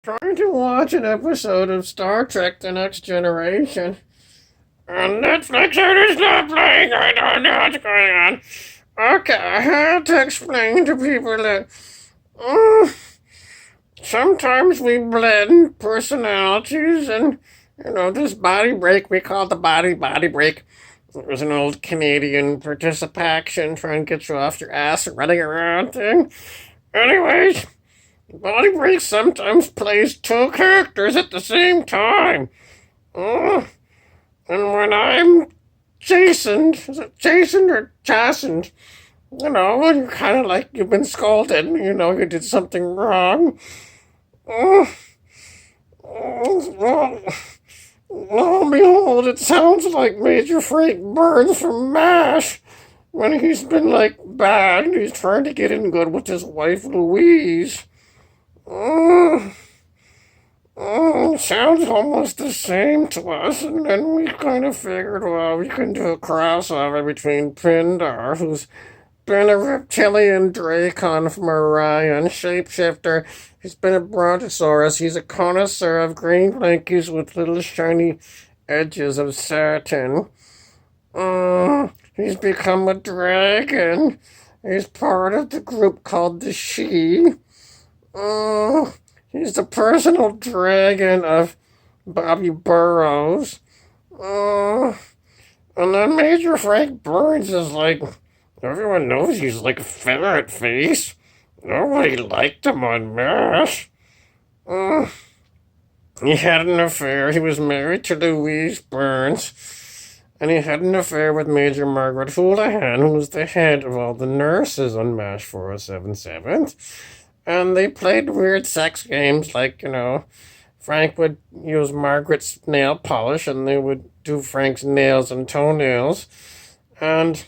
Trying to watch an episode of Star Trek The Next Generation. And Netflix it is not playing. I don't know what's going on. Okay, I have to explain to people that uh, sometimes we blend personalities and, this body break, we call it the body break. It was an old Canadian participation trying to get you off your ass and running around thing. Anyways, body break sometimes plays two characters at the same time. And when I'm chastened, is it chastened or chastened? You're kind of like you've been scolded, you did something wrong. Oh, lo and behold, it sounds like Major Frank Burns from MASH. When he's been, bad, he's trying to get in good with his wife, Louise. Sounds almost the same to us, and then we kind of figured, well, we can do a crossover between Pindar, who's been a reptilian Dracon from Orion, shapeshifter. He's been a brontosaurus. He's a connoisseur of green blankies with little shiny edges of satin. He's become a dragon. He's part of the group called the She. He's the personal dragon of Bobby Burrows. And then Major Frank Burns is everyone knows he's like a ferret face. Nobody liked him on MASH. He had an affair. He was married to Louise Burns. And he had an affair with Major Margaret Houlihan, who was the head of all the nurses on MASH 4077. And they played weird sex games Frank would use Margaret's nail polish and they would do Frank's nails and toenails. And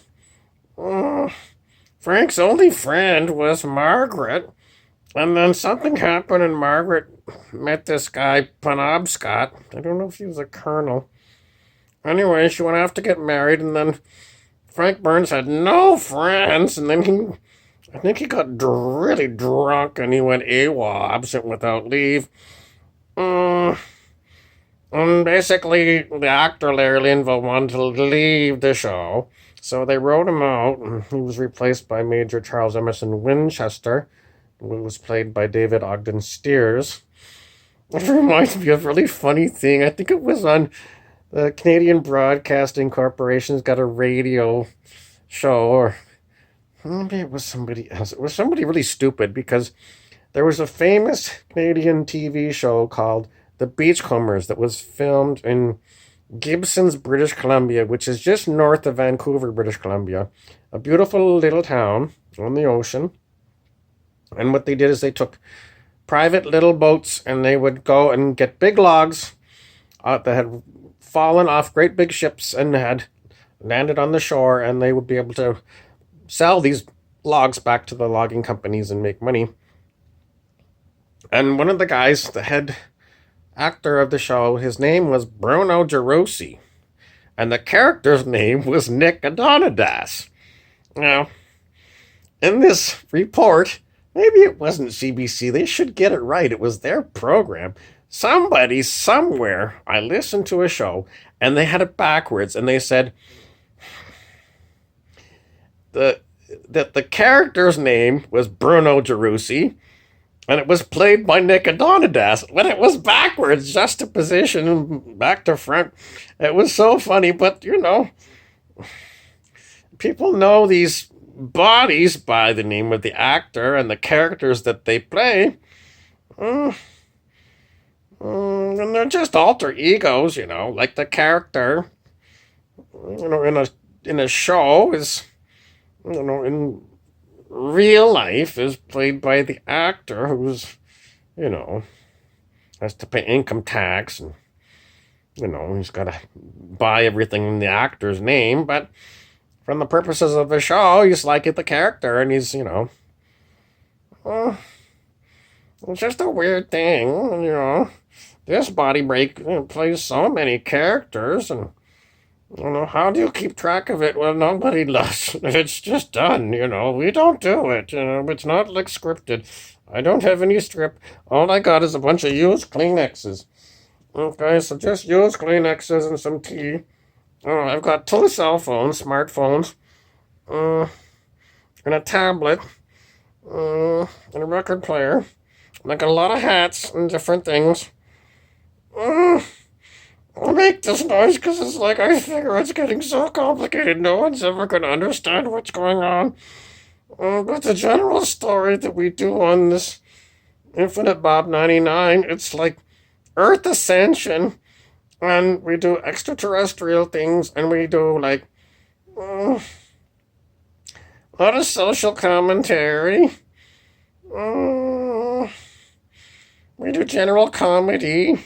Frank's only friend was Margaret. And then something happened and Margaret met this guy, Penobscot. I don't know if he was a colonel. Anyway, she went off to get married and then Frank Burns had no friends. And then I think he got really drunk and he went AWOL, absent without leave. And basically, the actor Larry Linville wanted to leave the show, so they wrote him out, and he was replaced by Major Charles Emerson Winchester, who was played by David Ogden Steers. It reminds me of a really funny thing. I think it was on the Canadian Broadcasting Corporation's got a radio show, or maybe it was somebody else. It was somebody really stupid because there was a famous Canadian TV show called The Beachcombers that was filmed in Gibson's, British Columbia, which is just north of Vancouver, British Columbia. A beautiful little town on the ocean. And what they did is they took private little boats and they would go and get big logs that had fallen off great big ships and had landed on the shore, and they would be able to sell these logs back to the logging companies and make money. And one of the guys, the head actor of the show, his name was Bruno Gerosi. And the character's name was Nick Adonidas. Now, in this report, maybe it wasn't CBC. They should get it right. It was their program. Somebody, somewhere, I listened to a show, and they had it backwards, and they said that the character's name was Bruno Gerosi, and it was played by Nick Adonidas. When it was backwards, juxtaposition, back to front, it was so funny. But, people know these bodies by the name of the actor and the characters that they play. And they're just alter egos, like the character, in a show is, in real life is played by the actor who's, has to pay income tax and, he's got to buy everything in the actor's name. But from the purposes of the show, he's like the character and he's, it's just a weird thing, This body break plays so many characters, and how do you keep track of it? Well, nobody does. It's just done, we don't do it, it's not scripted. I don't have any strip. All I got is a bunch of used Kleenexes. Okay, so just used Kleenexes and some tea. I've got 2 smartphones, uh, and a tablet, and a record player. And I got a lot of hats and different things. Uh, I make this noise because it's like I figure it's getting so complicated no one's ever going to understand what's going on. But the general story that we do on this InfiniteBob99, it's like Earth ascension, and we do extraterrestrial things, and we do like a lot of social commentary. We do general comedy.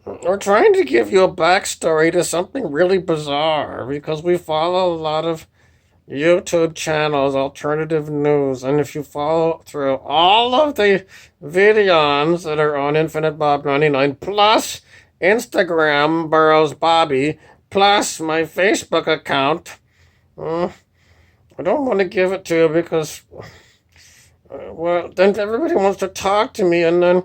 We're trying to give you a backstory to something really bizarre because we follow a lot of YouTube channels, alternative news, and if you follow through all of the videos that are on InfiniteBob99, plus Instagram, Burrows Bobby, plus my Facebook account, I don't want to give it to you because, well, then everybody wants to talk to me, and then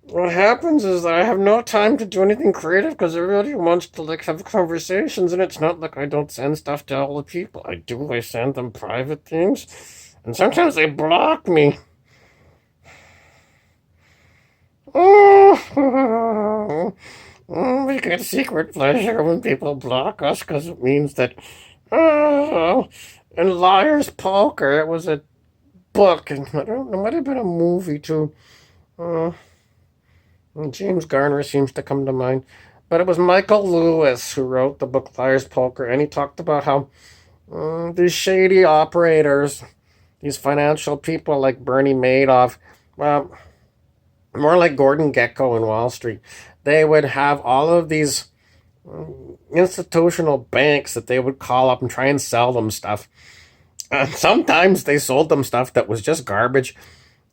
what happens is that I have no time to do anything creative because everybody wants to like have conversations, and it's not like I don't send stuff to all the people. I do. I send them private things, and sometimes they block me. We get secret pleasure when people block us because it means that. And Liar's Poker, it was a book, and I don't know, it might have been a movie too. James Garner seems to come to mind. But it was Michael Lewis who wrote the book Liar's Poker, and he talked about how these shady operators, these financial people like Bernie Madoff, well, more like Gordon Gekko in Wall Street, they would have all of these institutional banks that they would call up and try and sell them stuff. And sometimes they sold them stuff that was just garbage.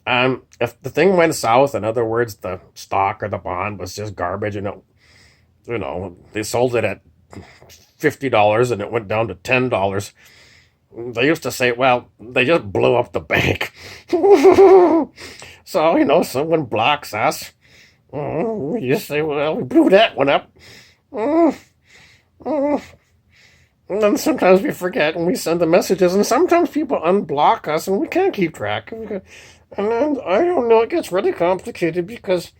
If the thing went south, in other words, the stock or the bond was just garbage, and they sold it at $50 and it went down to $10. They used to say, well, they just blew up the bank. So, someone blocks us. We just say, well, we blew that one up. And then sometimes we forget and we send the messages, and sometimes people unblock us and we can't keep track of it. And then, I don't know, it gets really complicated because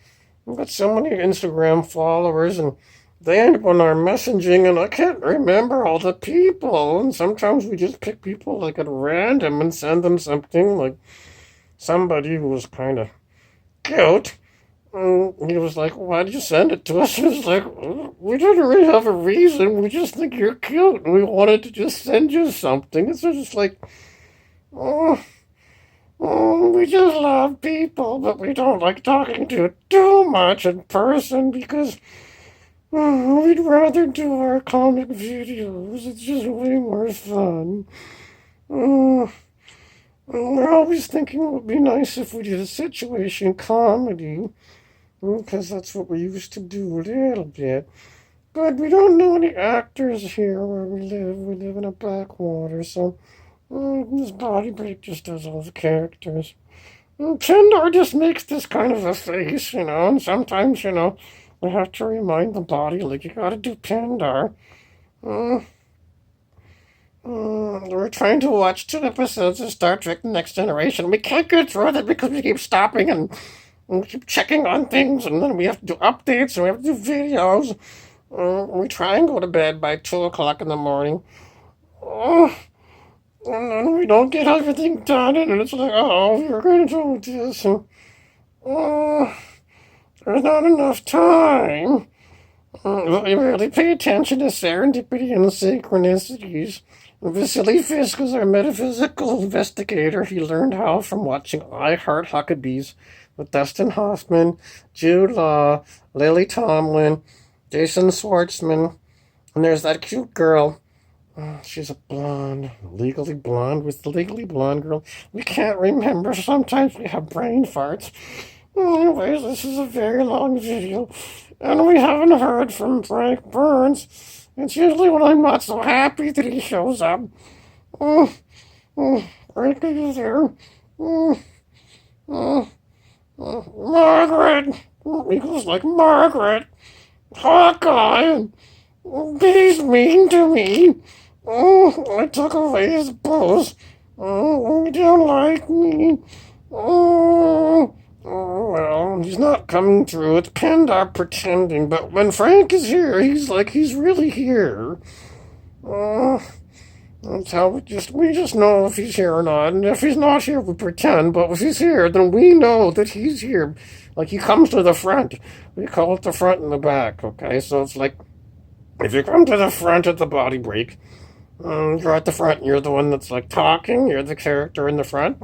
we've got so many Instagram followers and they end up on our messaging, and I can't remember all the people. And sometimes we just pick people like at random and send them something, like somebody who was kind of cute. And he was like, why did you send it to us? It was like, we didn't really have a reason. We just think you're cute, and we wanted to just send you something. It's just like, we just love people, but we don't like talking to it too much in person because we'd rather do our comic videos. It's just way more fun. We're always thinking it would be nice if we did a situation comedy, because that's what we used to do a little bit. But we don't know any actors here where we live. We live in a backwater, so this body break just does all the characters. Pindar just makes this kind of a face, and sometimes, we have to remind the body, like, you gotta do Pindar. We're trying to watch 2 episodes of Star Trek The Next Generation. We can't get through it because we keep stopping and we keep checking on things, and then we have to do updates and we have to do videos. We try and go to bed by 2 o'clock in the morning. And then we don't get everything done, and it's like, we're going to do this, and there's not enough time. We really pay attention to serendipity and synchronicities. Vasily Fisk is our metaphysical investigator. He learned how from watching I Heart Huckabees with Dustin Hoffman, Jude Law, Lily Tomlin, Jason Schwartzman, and there's that cute girl. She's a blonde, legally blonde with the legally blonde girl. We can't remember. Sometimes we have brain farts. Anyways, this is a very long video, and we haven't heard from Frank Burns. It's usually when I'm not so happy that he shows up. Frank, are you there? Mm, Margaret! He goes like, Margaret! Hawkeye! He's mean to me! I took away his bows! He don't like me! Well, he's not coming through. It's Pindar pretending, but when Frank is here, he's like he's really here. Uh, that's how we just know if he's here or not. And if he's not here, we pretend. But if he's here, then we know that he's here. Like he comes to the front. We call it the front and the back. Okay, so it's like if you come to the front at the body break, you're at the front. You're the one that's like talking. You're the character in the front.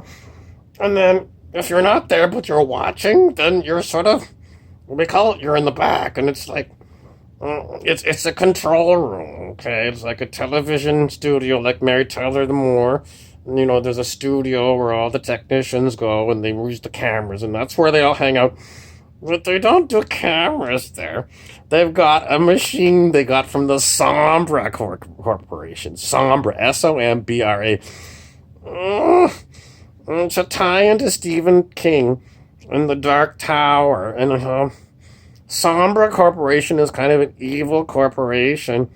And then if you're not there but you're watching, then you're sort of we call it you're in the back, and it's like it's a control room. Okay, it's like a television studio, like Mary Tyler Moore. And, there's a studio where all the technicians go and they use the cameras, and that's where they all hang out. But they don't do cameras there. They've got a machine they got from the Sombra Corporation. Sombra, Sombra. It's a tie into Stephen King and the Dark Tower. And Sombra Corporation is kind of an evil corporation.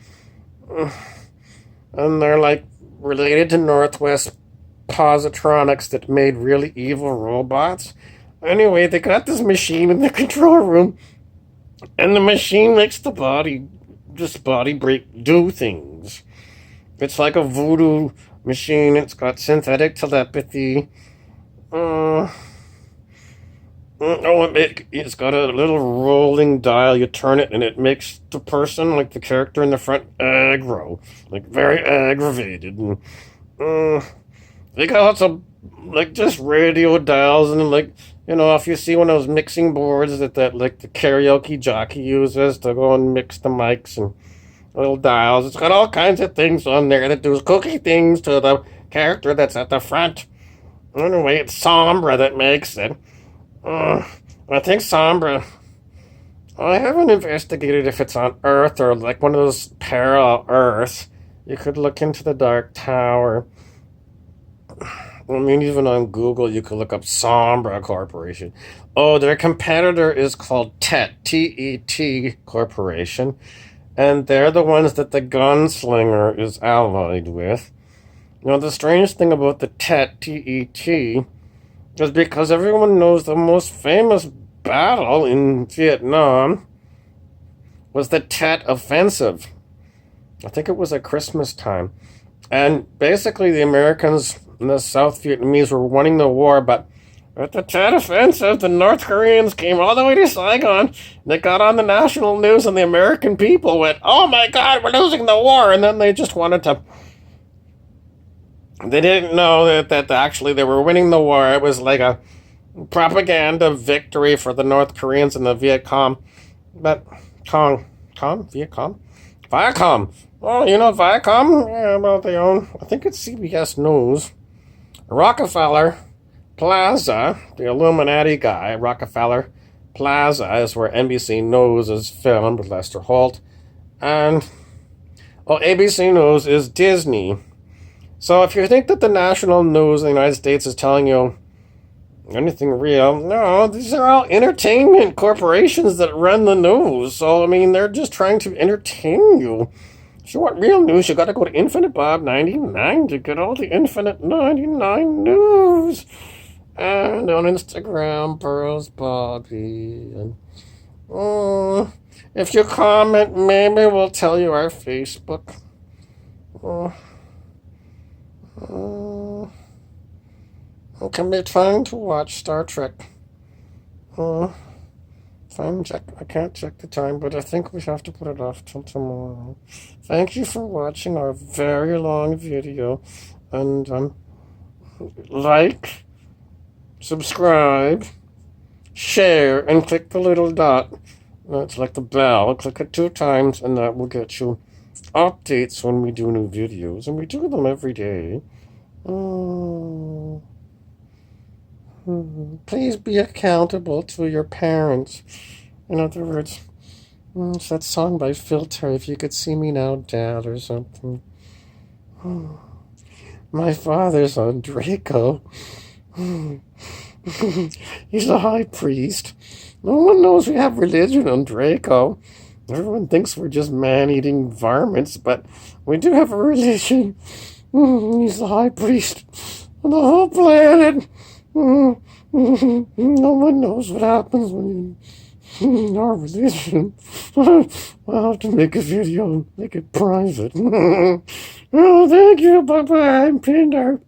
And they're like related to Northwest Positronics that made really evil robots. Anyway, they got this machine in the control room, and the machine makes this body break, do things. It's like a voodoo machine. It's got synthetic telepathy. It's got a little rolling dial. You turn it, and it makes the person, like the character in the front, aggro, like very aggravated. And they got lots of like just radio dials, and like if you see one of those mixing boards that like the karaoke jockey uses to go and mix the mics and little dials, it's got all kinds of things on there that do cookie things to the character that's at the front. Anyway, it's Sombra that makes it. I think Sombra. I haven't investigated if it's on Earth or like one of those parallel Earths. You could look into the Dark Tower. I mean, even on Google, you could look up Sombra Corporation. Oh, their competitor is called TET, T-E-T Corporation. And they're the ones that the gunslinger is allied with. The strange thing about the TET, T-E-T, is because everyone knows the most famous battle in Vietnam was the Tet Offensive. I think it was at Christmas time. And basically the Americans and the South Vietnamese were winning the war, but at the Tet Offensive, the North Koreans came all the way to Saigon. They got on the national news, and the American people went, "Oh my God, we're losing the war!" And then they just wanted to. They didn't know that actually they were winning the war. It was like a propaganda victory for the North Koreans and the Viet Cong. But Viet Cong? Viacom. Oh, Viacom? Yeah, well, they own, I think it's CBS News. Rockefeller Plaza, the Illuminati guy, Rockefeller Plaza is where NBC News is filmed with Lester Holt. And, ABC News is Disney. So if you think that the national news in the United States is telling you anything real, no, these are all entertainment corporations that run the news. So, I mean, they're just trying to entertain you. If you want real news, you gotta go to InfiniteBob99 to get all the Infinite 99 news. And on Instagram, Burrows Bobby. And, if you comment, maybe we'll tell you our Facebook. I can be trying to watch Star Trek. I can't check the time, but I think we have to put it off till tomorrow. Thank you for watching our very long video. And like, subscribe, share, and click the little dot. That's like the bell. Click it 2 times, and that will get you updates when we do new videos. And we do them every day. Please be accountable to your parents. In other words, it's that song by Filter, If You Could See Me Now, Dad, or something. My father's son, Draco. He's a high priest. No one knows we have religion on Draco. Everyone thinks we're just man-eating varmints, but we do have a religion. He's the high priest of the whole planet. No one knows what happens when you our religion. I'll have to make a video, make it private. Oh, thank you. Bye-bye. I'm Pindar.